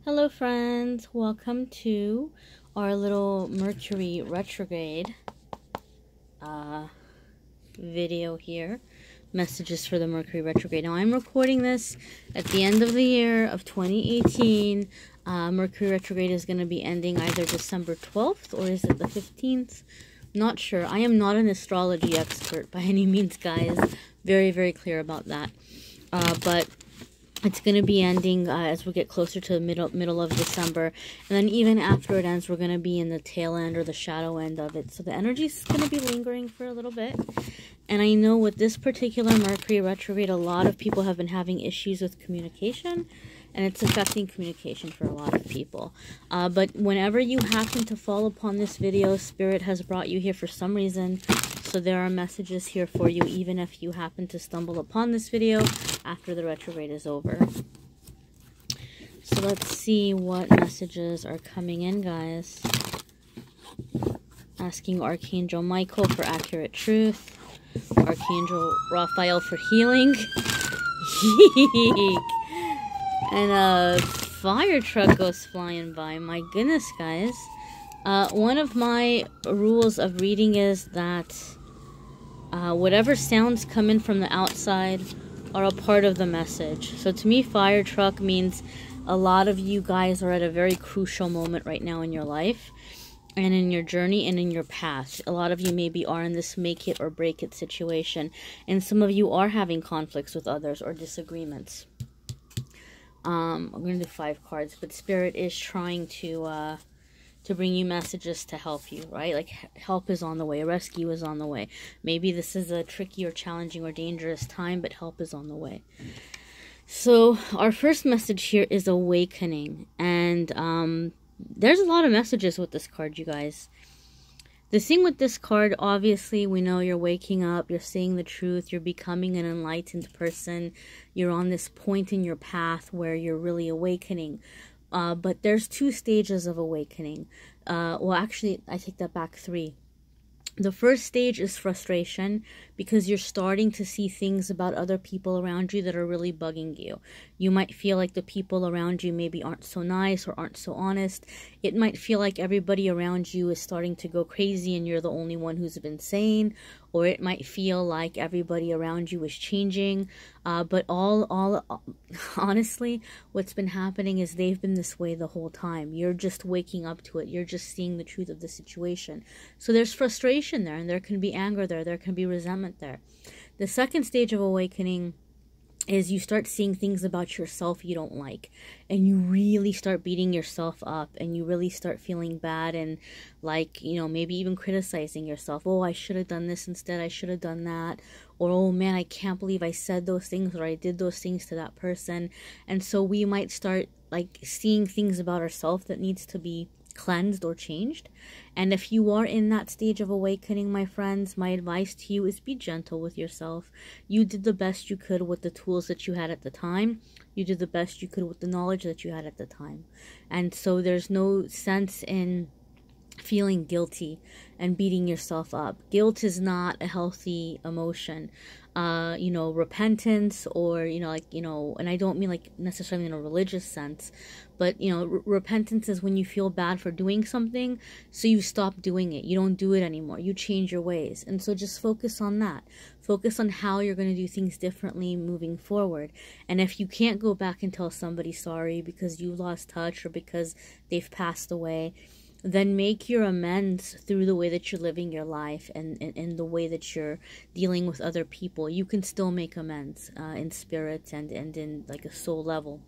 Hello friends, welcome to our little Mercury Retrograde video here. Messages for the Mercury Retrograde. Now I'm recording this at the end of the year of 2018. Mercury Retrograde is going to be ending either December 12th or is it the 15th? Not sure. I am not an astrology expert by any means, guys. Very, very clear about that. But it's going to be ending as we get closer to the middle of December. And then even after it ends, we're going to be in the tail end or the shadow end of it. So the energy is going to be lingering for a little bit. And I know with this particular Mercury retrograde, a lot of people have been having issues with communication. And it's affecting communication for a lot of people. But whenever you happen to fall upon this video, Spirit has brought you here for some reason. So there are messages here for you, even if you happen to stumble upon this video after the retrograde is over. So let's see what messages are coming in, guys. Asking Archangel Michael for accurate truth. Archangel Raphael for healing. And a fire truck goes flying by. My goodness, guys. One of my rules of reading is that whatever sounds come in from the outside are a part of the message. So to me, fire truck means a lot of you guys are at a very crucial moment right now in your life and in your journey and in your path. A lot of you maybe are in this make it or break it situation. And some of you are having conflicts with others or disagreements. I'm going to do 5 cards, but Spirit is trying to bring you messages to help you, right? Like help is on the way, rescue is on the way. Maybe this is a tricky or challenging or dangerous time, but help is on the way. So our first message here is awakening, and there's a lot of messages with this card, you guys. The thing with this card, obviously, we know you're waking up, you're seeing the truth, you're becoming an enlightened person, you're on this point in your path where you're really awakening. But there's 2 stages of awakening. Well, actually, I take that back, 3. The first stage is frustration because you're starting to see things about other people around you that are really bugging you. You might feel like the people around you maybe aren't so nice or aren't so honest. It might feel like everybody around you is starting to go crazy and you're the only one who's been sane. Or it might feel like everybody around you is changing. But honestly, what's been happening is they've been this way the whole time. You're just waking up to it. You're just seeing the truth of the situation. So there's frustration there, and there can be anger there. There can be resentment there. The second stage of awakening is you start seeing things about yourself you don't like, and you really start beating yourself up, and you really start feeling bad and like, you know, maybe even criticizing yourself. Oh, I should have done this instead, I should have done that. Or, oh man, I can't believe I said those things or I did those things to that person. And so we might start like seeing things about ourselves that needs to be cleansed or changed. And if you are in that stage of awakening, my friends, my advice to you is be gentle with yourself. You did the best you could with the tools that you had at the time. You did the best you could with the knowledge that you had at the time. And so there's no sense in feeling guilty and beating yourself up. Guilt is not a healthy emotion. You know, repentance or, you know, like, you know, and I don't mean like necessarily in a religious sense, but, you know, repentance is when you feel bad for doing something, so you stop doing it. You don't do it anymore. You change your ways. And so just focus on that. Focus on how you're going to do things differently moving forward. And if you can't go back and tell somebody sorry because you lost touch or because they've passed away, then make your amends through the way that you're living your life and the way that you're dealing with other people. You can still make amends in spirit and in like a soul level.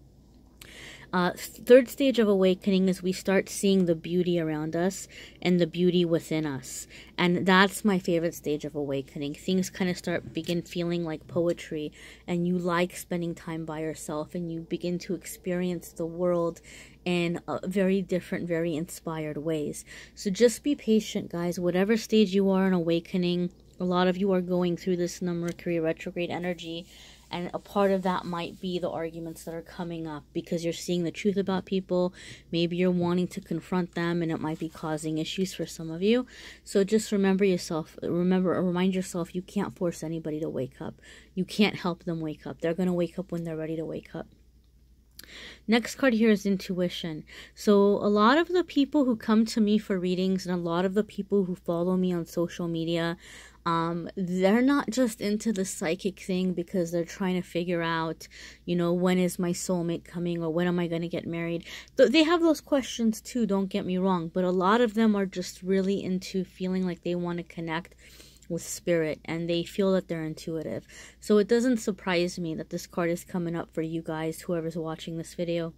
Third stage of awakening is we start seeing the beauty around us and the beauty within us. And that's my favorite stage of awakening. Things kind of begin feeling like poetry, and you like spending time by yourself, and you begin to experience the world in very different, very inspired ways. So just be patient, guys. Whatever stage you are in awakening, a lot of you are going through this in the Mercury retrograde energy. And a part of that might be the arguments that are coming up because you're seeing the truth about people. Maybe you're wanting to confront them, and it might be causing issues for some of you. So just remind yourself, you can't force anybody to wake up. You can't help them wake up. They're going to wake up when they're ready to wake up. Next card here is intuition. So a lot of the people who come to me for readings and a lot of the people who follow me on social media, they're not just into the psychic thing because they're trying to figure out, you know, when is my soulmate coming, or when am I going to get married. They have those questions too, don't get me wrong, but a lot of them are just really into feeling like they want to connect with spirit, and they feel that they're intuitive. So it doesn't surprise me that this card is coming up for you guys, whoever's watching this video,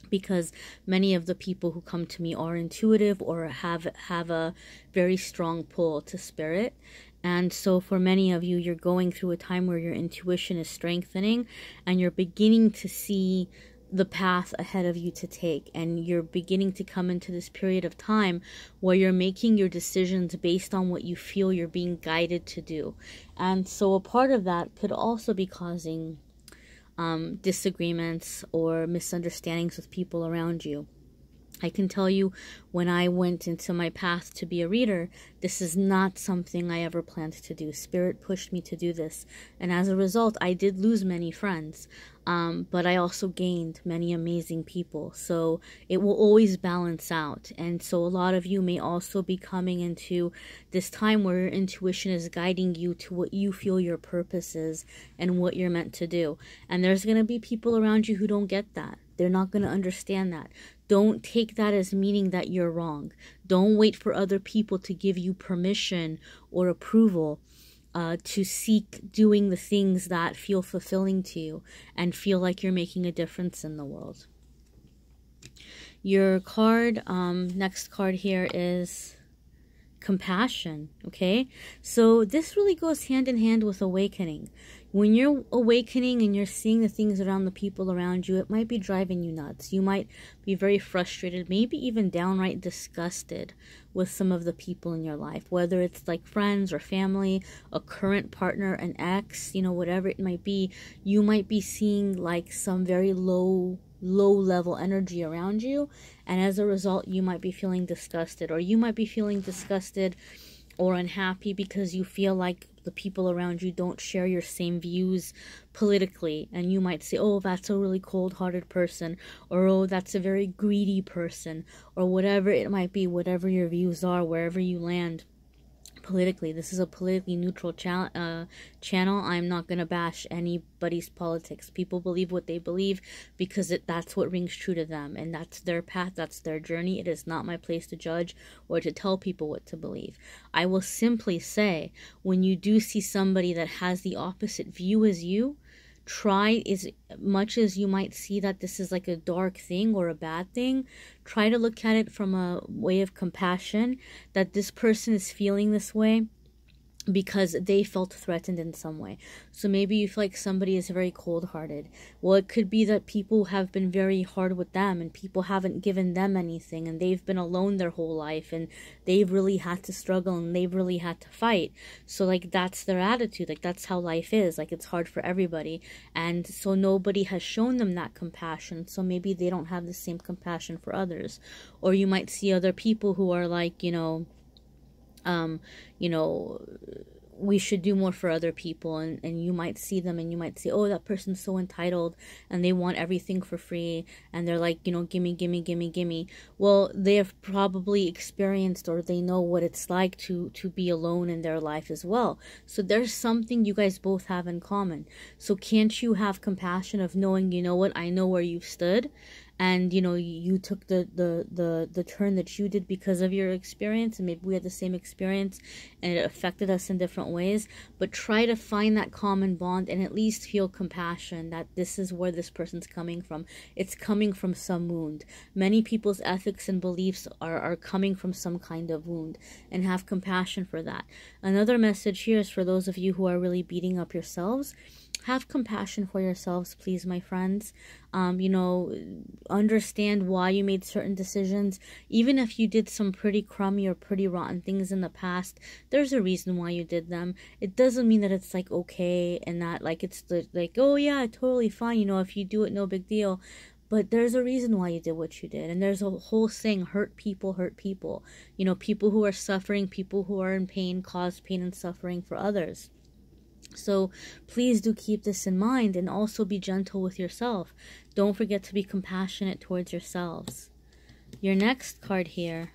because many of the people who come to me are intuitive or have a very strong pull to spirit. And so for many of you, you're going through a time where your intuition is strengthening and you're beginning to see the path ahead of you to take, and you're beginning to come into this period of time where you're making your decisions based on what you feel you're being guided to do. And so a part of that could also be causing disagreements or misunderstandings with people around you. I can tell you, when I went into my path to be a reader, this is not something I ever planned to do. Spirit pushed me to do this. And as a result, I did lose many friends. But I also gained many amazing people. So it will always balance out. And so a lot of you may also be coming into this time where your intuition is guiding you to what you feel your purpose is and what you're meant to do. And there's going to be people around you who don't get that. They're not going to understand that. Don't take that as meaning that you're wrong. Don't wait for other people to give you permission or approval to seek doing the things that feel fulfilling to you and feel like you're making a difference in the world. Your card, next card here is compassion, okay? So this really goes hand in hand with awakening. When you're awakening and you're seeing the things around the people around you, it might be driving you nuts. You might be very frustrated, maybe even downright disgusted with some of the people in your life, whether it's like friends or family, a current partner, an ex, you know, whatever it might be. You might be seeing like some very low level energy around you, and as a result you might be feeling disgusted, or you might be feeling disgusted or unhappy because you feel like the people around you don't share your same views politically, and you might say, oh, that's a really cold-hearted person, or oh, that's a very greedy person, or whatever it might be, whatever your views are, wherever you land politically. This is a politically neutral channel. I'm not going to bash anybody's politics. People believe what they believe because that's what rings true to them, and that's their path, that's their journey. It is not my place to judge or to tell people what to believe. I will simply say, when you do see somebody that has the opposite view as you, try, as much as you might see that this is like a dark thing or a bad thing, try to look at it from a way of compassion, that this person is feeling this way because they felt threatened in some way. So maybe you feel like somebody is very cold-hearted. Well, it could be that people have been very hard with them and people haven't given them anything, and they've been alone their whole life, and they've really had to struggle and they've really had to fight. So like that's their attitude, like that's how life is, like it's hard for everybody, and so nobody has shown them that compassion, so maybe they don't have the same compassion for others. Or you might see other people who are like, you know, we should do more for other people, and you might see them and you might say, oh, that person's so entitled and they want everything for free, and they're like, you know, gimme, gimme, gimme, gimme. Well, they have probably experienced, or they know what it's like to be alone in their life as well. So there's something you guys both have in common. So can't you have compassion of knowing, you know what, I know where you've stood, and you know, you took the turn that you did because of your experience, and maybe we had the same experience and it affected us in different ways, but try to find that common bond and at least feel compassion that this is where this person's coming from. It's coming from some wound. Many people's ethics and beliefs are coming from some kind of wound, and have compassion for that. Another message here is for those of you who are really beating up yourselves. Have compassion for yourselves, please, my friends. You know, understand why you made certain decisions. Even if you did some pretty crummy or pretty rotten things in the past, there's a reason why you did them. It doesn't mean that it's like okay and that like it's like, oh yeah, totally fine, you know, if you do it, no big deal. But there's a reason why you did what you did. And there's a whole saying, hurt people hurt people. You know, people who are suffering, people who are in pain, cause pain and suffering for others. So please do keep this in mind, and also be gentle with yourself. Don't forget to be compassionate towards yourselves. Your next card here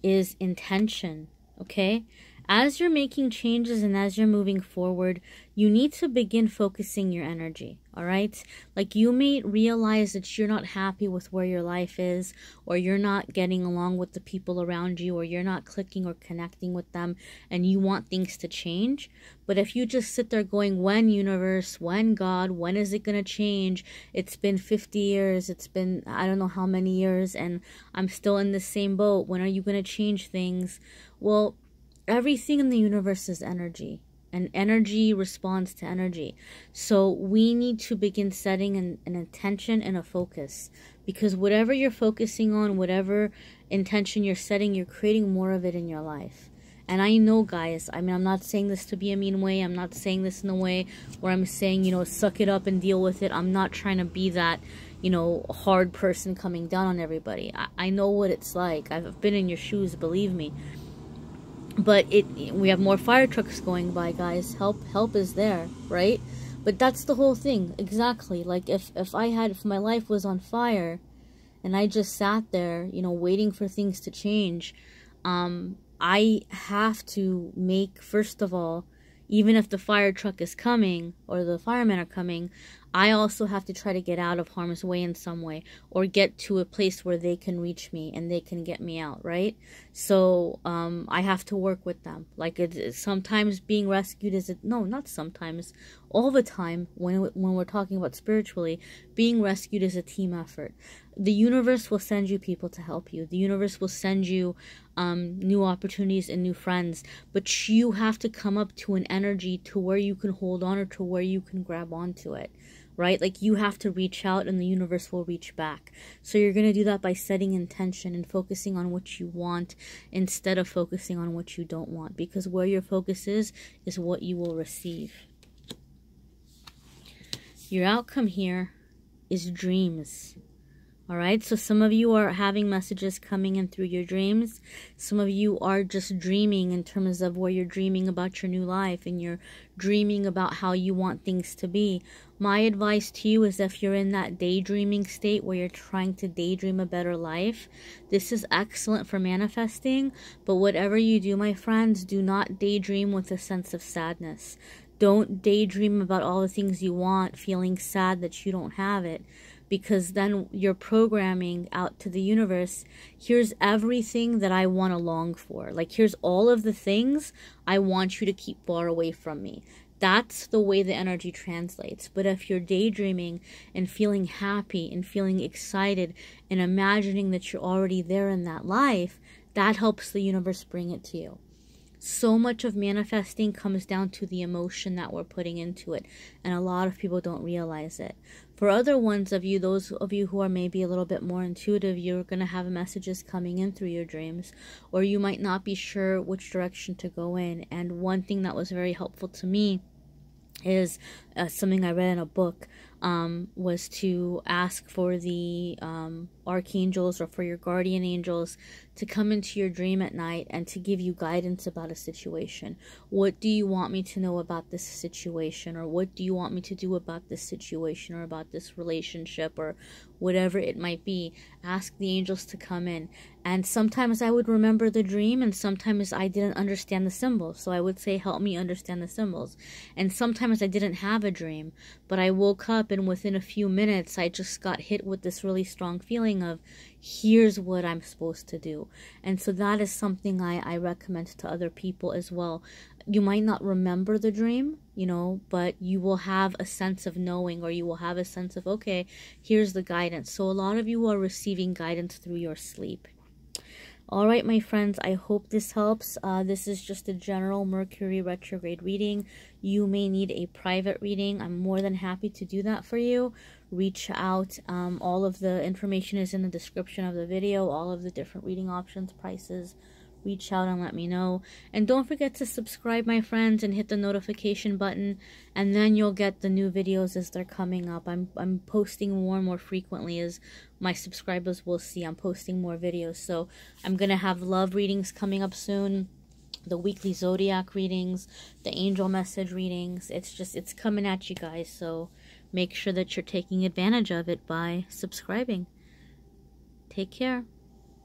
is intention, okay? As you're making changes and as you're moving forward, you need to begin focusing your energy, all right? Like, you may realize that you're not happy with where your life is, or you're not getting along with the people around you, or you're not clicking or connecting with them, and you want things to change. But if you just sit there going, when universe, when God, when is it going to change? It's been 50 years, it's been I don't know how many years, and I'm still in the same boat. When are you going to change things? Well, everything in the universe is energy, and energy responds to energy. So we need to begin setting an intention and a focus, because whatever you're focusing on, whatever intention you're setting, you're creating more of it in your life. And I know, guys, I mean, I'm not saying this to be a mean way. I'm not saying this in a way where I'm saying, you know, suck it up and deal with it. I'm not trying to be that, you know, hard person coming down on everybody. I know what it's like. I've been in your shoes, believe me. But we have more fire trucks going by, guys. Help is there, right? But that's the whole thing, exactly. Like, if my life was on fire, and I just sat there, you know, waiting for things to change, I have to make, first of all, even if the fire truck is coming or the firemen are coming, I also have to try to get out of harm's way in some way, or get to a place where they can reach me and they can get me out, right? So I have to work with them. Like, sometimes being rescued is no, not sometimes, all the time. When we're talking about spiritually, being rescued is a team effort. The universe will send you people to help you. The universe will send you new opportunities and new friends, but you have to come up to an energy to where you can hold on, or to where you can grab onto it, right? Like, you have to reach out and the universe will reach back. So you're going to do that by setting intention and focusing on what you want instead of focusing on what you don't want, because where your focus is what you will receive. Your outcome here is dreams. All right, so some of you are having messages coming in through your dreams. Some of you are just dreaming in terms of where you're dreaming about your new life, and you're dreaming about how you want things to be. My advice to you is, if you're in that daydreaming state where you're trying to daydream a better life, this is excellent for manifesting. But whatever you do, my friends, do not daydream with a sense of sadness. Don't daydream about all the things you want, feeling sad that you don't have it. Because then you're programming out to the universe, here's everything that I want to long for. Like, here's all of the things I want you to keep far away from me. That's the way the energy translates. But if you're daydreaming and feeling happy and feeling excited and imagining that you're already there in that life, that helps the universe bring it to you. So much of manifesting comes down to the emotion that we're putting into it, and a lot of people don't realize it. For other ones of you, those of you who are maybe a little bit more intuitive, you're going to have messages coming in through your dreams, or you might not be sure which direction to go in. And one thing that was very helpful to me is something I read in a book, was to ask for the archangels or for your guardian angels to come into your dream at night and to give you guidance about a situation. What do you want me to know about this situation? Or what do you want me to do about this situation, or about this relationship, or whatever it might be? Ask the angels to come in. And sometimes I would remember the dream, and sometimes I didn't understand the symbols. So I would say, help me understand the symbols. And sometimes I didn't have a dream, but I woke up and within a few minutes I just got hit with this really strong feeling of, here's what I'm supposed to do. And so that is something I recommend to other people as well. You might not remember the dream, you know, but you will have a sense of knowing, or you will have a sense of, okay, here's the guidance. So a lot of you are receiving guidance through your sleep. All right, my friends, I hope this helps. This is just a general Mercury retrograde reading. You may need a private reading. I'm more than happy to do that for you. Reach out. All of the information is in the description of the video. All of the different reading options, prices. Reach out and let me know. And don't forget to subscribe, my friends, and hit the notification button, and then you'll get the new videos as they're coming up. I'm posting more and more frequently, as my subscribers will see. I'm posting more videos. So I'm going to have love readings coming up soon, the weekly zodiac readings, the angel message readings. It's coming at you guys. So make sure that you're taking advantage of it by subscribing. Take care.